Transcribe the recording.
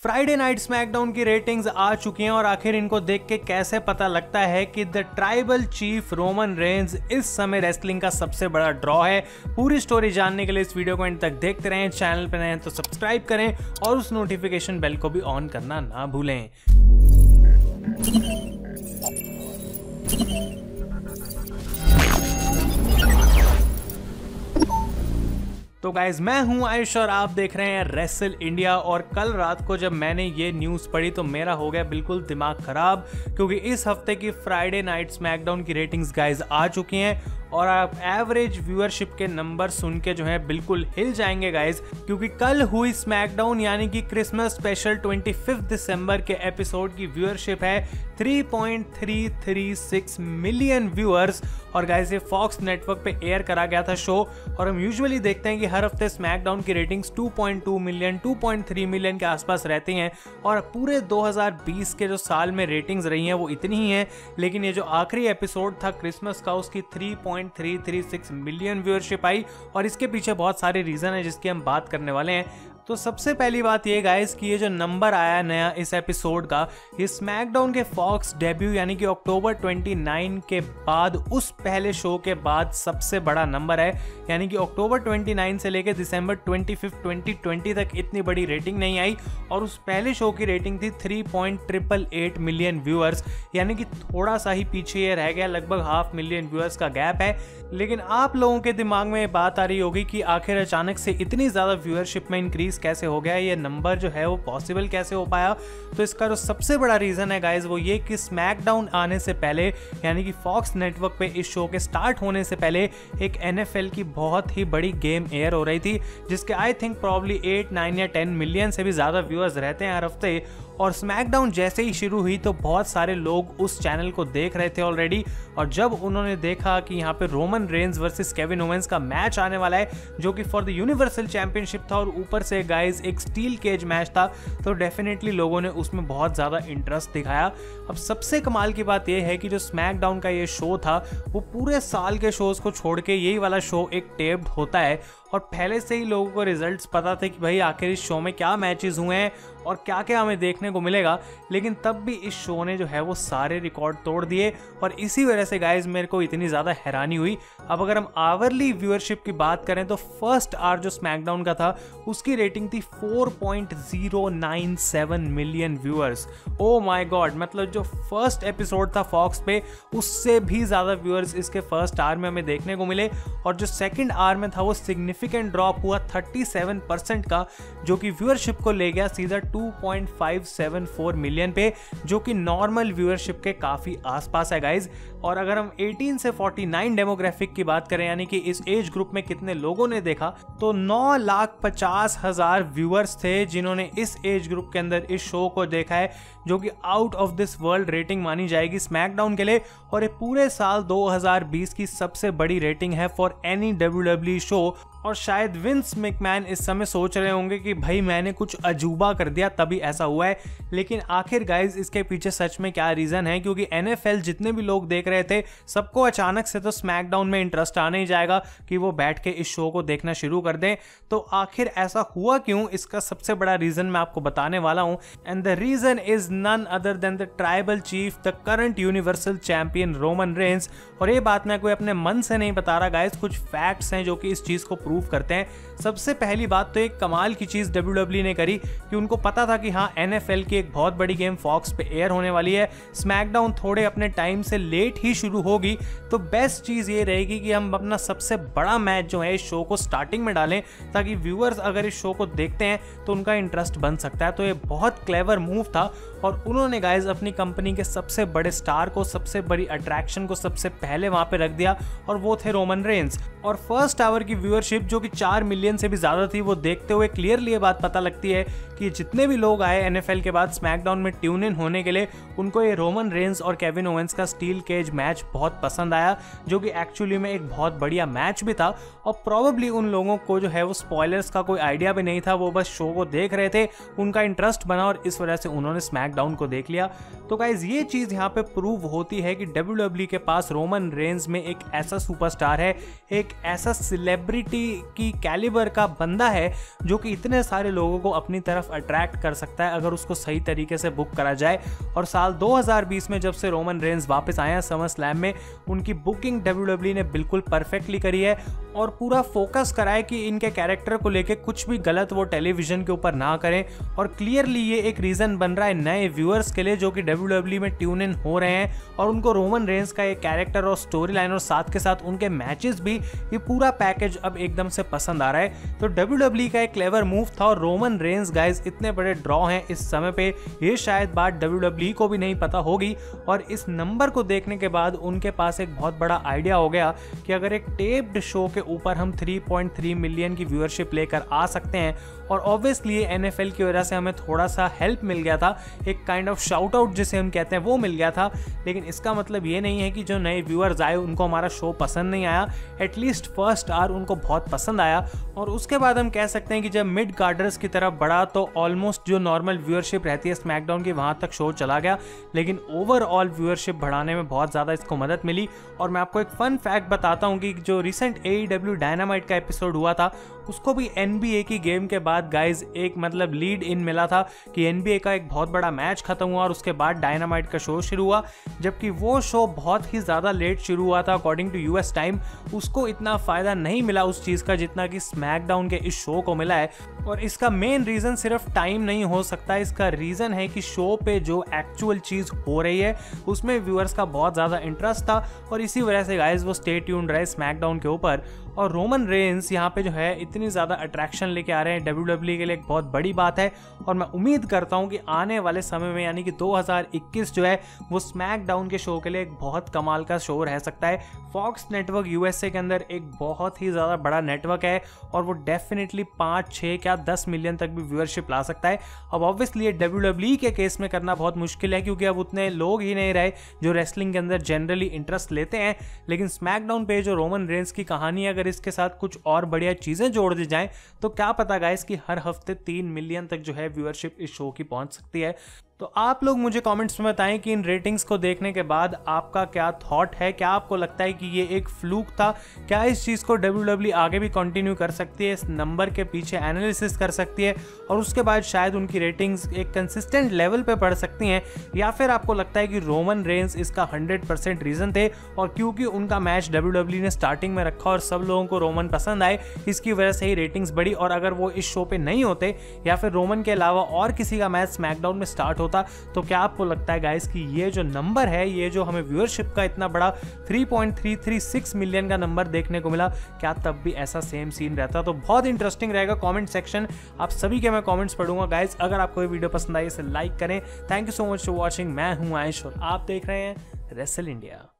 Friday night SmackDown की ratings आ चुकी हैं और आखिर इनको देख के कैसे पता लगता है कि the tribal chief Roman Reigns इस समय रेसलिंग का सबसे बड़ा ड्रॉ है। पूरी स्टोरी जानने के लिए इस वीडियो को एंड तक देखते रहें। चैनल पर नए हैं तो सब्सक्राइब करें और उस नोटिफिकेशन बेल को भी ऑन करना ना भूलें। तो गाइज मैं हूं आयुष और आप देख रहे हैं रेसल इंडिया। और कल रात को जब मैंने ये न्यूज़ पढ़ी तो मेरा हो गया बिल्कुल दिमाग खराब, क्योंकि इस हफ्ते की फ्राइडे नाइट स्मैकडाउन की रेटिंग्स गाइज आ चुकी हैं और आप एवरेज व्यूअरशिप के नंबर सुन के जो है बिल्कुल हिल जाएंगे गाइज, क्योंकि कल हुई स्मैकडाउन यानी कि क्रिसमस स्पेशल 25 दिसंबर के एपिसोड की व्यूअरशिप है 3.336 मिलियन व्यूअर्स। और गाइज ये फॉक्स नेटवर्क पे एयर करा गया था शो, और हम यूजुअली देखते हैं कि हर हफ्ते स्मैकडाउन की रेटिंग्स 2.2 मिलियन 2.3 मिलियन के आसपास रहती हैं, और पूरे 2020 के जो साल में रेटिंग्स रही हैं वो इतनी ही हैं। लेकिन ये जो आखिरी एपिसोड था क्रिसमस का, उसकी 3.336 मिलियन व्यूअरशिप आई, और इसके पीछे बहुत सारे रीजन है जिसकी हम बात करने वाले हैं। तो सबसे पहली बात ये गाइस कि ये जो नंबर आया नया इस एपिसोड का, ये स्मैकडाउन के फॉक्स डेब्यू यानी कि अक्टूबर 29 के बाद उस पहले शो के बाद सबसे बड़ा नंबर है। यानी कि अक्टूबर 29 से लेकर दिसंबर 25 2020 तक इतनी बड़ी रेटिंग नहीं आई, और उस पहले शो की रेटिंग थी 3.888 मिलियन व्यूअर्स, यानी कि थोड़ा सा ही पीछे ये रह गया, लगभग 500,000 व्यूअर्स का गैप है। लेकिन आप लोगों के दिमाग में बात आ रही होगी कि आखिर अचानक से इतनी ज़्यादा व्यूअरशिप में इंक्रीज कैसे हो गया, ये नंबर जो है वो पॉसिबल कैसे हो पाया। तो इसका जो सबसे बड़ा रीज़न है गाइज वो ये कि स्मैकडाउन आने से पहले यानी कि फॉक्स नेटवर्क पे इस शो के स्टार्ट होने से पहले एक NFL की बहुत ही बड़ी गेम एयर हो रही थी, जिसके आई थिंक प्रॉब्ली 8, 9 या 10 मिलियन से भी ज़्यादा व्यूअर्स रहते हैं हर हफ्ते। और स्मैकडाउन जैसे ही शुरू हुई तो बहुत सारे लोग उस चैनल को देख रहे थे ऑलरेडी, और जब उन्होंने देखा कि यहाँ पे Roman Reigns versus Kevin Owens का मैच आने वाला है जो कि फॉर द यूनिवर्सल चैंपियनशिप था, और ऊपर से गाइज एक स्टील केज मैच था, तो डेफिनेटली लोगों ने उसमें बहुत ज़्यादा इंटरेस्ट दिखाया। अब सबसे कमाल की बात यह है कि जो स्मैकडाउन का ये शो था वो पूरे साल के शोज़ को छोड़ के यही वाला शो एक टेप्ड होता है, और पहले से ही लोगों को रिजल्ट्स पता थे कि भाई आखिर इस शो में क्या मैचेस हुए हैं और क्या क्या हमें देखने को मिलेगा। लेकिन तब भी इस शो ने जो है वो सारे रिकॉर्ड तोड़ दिए, और इसी वजह से गाइज मेरे को इतनी ज़्यादा हैरानी हुई। अब अगर हम आवरली व्यूअरशिप की बात करें तो फर्स्ट आवर जो स्मैकडाउन का था उसकी रेटिंग थी 4.097 million viewers. Oh my God, मतलब जो फर्स्ट एपिसोड था फॉक्स पे उससे भी ज़्यादा व्यूअर्स इसके फर्स्ट आवर में हमें देखने को मिले, और जो सेकेंड आवर में था वो सिग्निफिकेंट ड्रॉप हुआ 37% का, जो कि व्यूअरशिप को ले गया सीधा 2.574 मिलियन पे, जो कि नॉर्मल व्यूअरशिप के काफ़ी आसपास है गाइज। और अगर हम 18 से 49 डेमोग्राफिक की बात करें यानी कि इस एज ग्रुप में कितने लोगों ने देखा, तो 9,50,000 व्यूअर्स थे जिन्होंने इस एज ग्रुप के अंदर इस शो को देखा है, जो कि out of this world rating मानी जाएगी स्मैकडाउन के लिए। और ये पूरे साल 2020 की सबसे बड़ी रेटिंग है फॉर एनी WWE शो। और शायद विंस मैकमैन इस समय सोच रहे होंगे कि भाई मैंने कुछ अजूबा कर दिया तभी ऐसा हुआ है। लेकिन आखिर गाइज इसके पीछे सच में क्या रीज़न है, क्योंकि NFL जितने भी लोग देख रहे थे सबको अचानक से तो स्मैकडाउन में इंटरेस्ट आने ही जाएगा कि वो बैठ के इस शो को देखना शुरू कर दें। तो आखिर ऐसा हुआ क्यों, इसका सबसे बड़ा रीज़न मैं आपको बताने वाला हूँ, and the reason is none other than the tribal chief the current universal champion Roman Reigns. और ये बात मैं कोई अपने मन से नहीं बता रहा गाइज, कुछ फैक्ट्स हैं जो कि इस चीज़ को प्रूव करते हैं। सबसे पहली बात तो एक कमाल की चीज़ WWE ने करी कि उनको पता था कि हाँ NFL की एक बहुत बड़ी गेम फॉक्स पे एयर होने वाली है, स्मैकडाउन थोड़े अपने टाइम से लेट ही शुरू होगी, तो बेस्ट चीज़ ये रहेगी कि हम अपना सबसे बड़ा मैच जो है इस शो को स्टार्टिंग में डालें, ताकि व्यूअर्स अगर इस शो को देखते हैं तो उनका इंटरेस्ट बन सकता है। तो ये बहुत क्लेवर मूव था, और उन्होंने गाइज अपनी कंपनी के सबसे बड़े स्टार को, सबसे बड़ी अट्रैक्शन को सबसे पहले वहां पे रख दिया, और वो थे रोमन रेंज। और फर्स्ट आवर की व्यूअरशिप जो कि 4 मिलियन से भी ज़्यादा थी, वो देखते हुए क्लियरली ये बात पता लगती है कि जितने भी लोग आए NFL के बाद स्मैकडाउन में ट्यून इन होने के लिए, उनको ये रोमन रेंज और केविन ओवेंस का स्टील केज मैच बहुत पसंद आया, जो कि एक्चुअली में एक बहुत बढ़िया मैच भी था। और प्रॉबली उन लोगों को जो है वो स्पॉयलर्स का कोई आइडिया भी नहीं था, वो बस शो को देख रहे थे, उनका इंटरेस्ट बना और इस वजह से उन्होंने स्मैकडाउन को देख लिया। तो गाइज ये चीज़ यहाँ पे प्रूव होती है कि WWE के पास रोमन रेंज में एक ऐसा सुपरस्टार है, एक ऐसा सेलिब्रिटी की कैलिबर कैलिबर का बंदा है जो कि इतने सारे लोगों को अपनी तरफ अट्रैक्ट कर सकता है अगर उसको सही तरीके से बुक करा जाए। और साल 2020 में जब से रोमन रेंस वापस आए हैं समर स्लैम में, उनकी बुकिंग WWE ने बिल्कुल परफेक्टली करी है और पूरा फोकस करा है कि इनके कैरेक्टर को लेके कुछ भी गलत वो टेलीविजन के ऊपर ना करें। और क्लियरली ये एक रीजन बन रहा है नए व्यूअर्स के लिए जो कि WWE में ट्यून इन हो रहे हैं और उनको रोमन रेंस का ये कैरेक्टर और स्टोरी लाइन और साथ के साथ उनके मैचेस भी, ये पूरा पैकेज अब एकदम से पसंद आ रहा है। तो WWE का एक क्लेवर मूव था और रोमन रेंस गाइस इतने बड़े ड्रॉ हैं इस समय पे, ये शायद बात WWE को भी नहीं पता होगी। और इस नंबर को देखने के बाद उनके पास एक बहुत बड़ा आइडिया हो गया कि अगर एक टेप्ड शो के ऊपर हम 3.3 मिलियन की व्यूअरशिप लेकर आ सकते हैं, और ऑब्वियसली NFL की वजह से हमें थोड़ा सा हेल्प मिल गया था, एक काइंड ऑफ शाउट आउट जिसे हम कहते हैं वो मिल गया था, लेकिन इसका मतलब ये नहीं है कि जो नए व्यूअर्स आए उनको हमारा शो पसंद नहीं आया। एटलीस्ट फर्स्ट आवर उनको बहुत पसंद आया और उसके बाद हम कह सकते हैं कि जब मिड कार्डर्स की तरफ बढ़ा तो ऑलमोस्ट जो नॉर्मल व्यूअरशिप रहती है स्मैकडाउन की वहां तक शो चला गया, लेकिन ओवरऑल व्यूअरशिप बढ़ाने में बहुत ज़्यादा इसको मदद मिली। और मैं आपको एक फन फैक्ट बताता हूँ कि जो रिसेंट AEW डायनामाइट का एपिसोड हुआ था उसको भी NBA की गेम के बाद गाइज एक मतलब लीड इन मिला था कि NBA का एक बहुत बड़ा मैच खत्म हुआ और उसके बाद डायनामाइट का शो शुरू हुआ, जबकि वो शो बहुत ही ज़्यादा लेट शुरू हुआ था अकॉर्डिंग टू US टाइम। उसको इतना फ़ायदा नहीं मिला उस चीज़ का जितना कि स्मैकडाउन के इस शो को मिला है। और इसका मेन रीज़न सिर्फ टाइम नहीं हो सकता, इसका रीज़न है कि शो पे जो एक्चुअल चीज़ हो रही है उसमें व्यूअर्स का बहुत ज़्यादा इंटरेस्ट था और इसी वजह से गाइज वो स्टे ट्यून्ड रहे स्मैकडाउन के ऊपर। और रोमन रेंस यहाँ पे जो है इतनी ज़्यादा अट्रैक्शन लेके आ रहे हैं WWE के लिए एक बहुत बड़ी बात है। और मैं उम्मीद करता हूँ कि आने वाले समय में यानी कि 2021 जो है वो स्मैकडाउन के शो के लिए एक बहुत कमाल का शो रह सकता है। फॉक्स नेटवर्क USA के अंदर एक बहुत ही ज़्यादा बड़ा नेटवर्क है और वो डेफिनेटली 5, 6 क्या 10 मिलियन तक भी व्यूअरशिप ला सकता है। अब ऑब्वियसली ये WWE के केस में करना बहुत मुश्किल है क्योंकि अब उतने लोग ही नहीं रहे जो रेसलिंग के अंदर जनरली इंटरेस्ट लेते हैं, लेकिन स्मैकडाउन पे जो रोमन रेंस की कहानी अगर इसके साथ कुछ और बढ़िया चीज़ें जोड़ दी जाएं तो क्या पता गाइस कि हर हफ्ते 3 मिलियन तक जो है व्यूअरशिप इस शो की पहुंच सकती है। तो आप लोग मुझे कमेंट्स में बताएं कि इन रेटिंग्स को देखने के बाद आपका क्या थॉट है, क्या आपको लगता है कि ये एक फ्लूक था, क्या इस चीज़ को WWE आगे भी कंटिन्यू कर सकती है, इस नंबर के पीछे एनालिसिस कर सकती है और उसके बाद शायद उनकी रेटिंग्स एक कंसिस्टेंट लेवल पे बढ़ सकती हैं, या फिर आपको लगता है कि रोमन रेंस इसका 100% रीज़न थे और क्योंकि उनका मैच WWE ने स्टार्टिंग में रखा और सब लोगों को रोमन पसंद आए इसकी वजह से ही रेटिंग्स बढ़ी, और अगर वो इस शो पे नहीं होते या फिर रोमन के अलावा और किसी का मैच स्मैकडाउन में स्टार्ट होता तो क्या आपको लगता है गाइस कि ये जो नंबर है, ये जो हमें व्यूअरशिप का इतना बड़ा 3.336 मिलियन का नंबर देखने को मिला, क्या तब भी ऐसा सेम सीन रहता? तो बहुत इंटरेस्टिंग रहेगा कमेंट सेक्शन, आप सभी के मैं कमेंट्स पढ़ूंगा गाइस। अगर आपको ये वीडियो पसंद आई इसे लाइक करें। Thank you so much for watching. मैं हूं आयुष और आप देख रहे हैं रेसल इंडिया।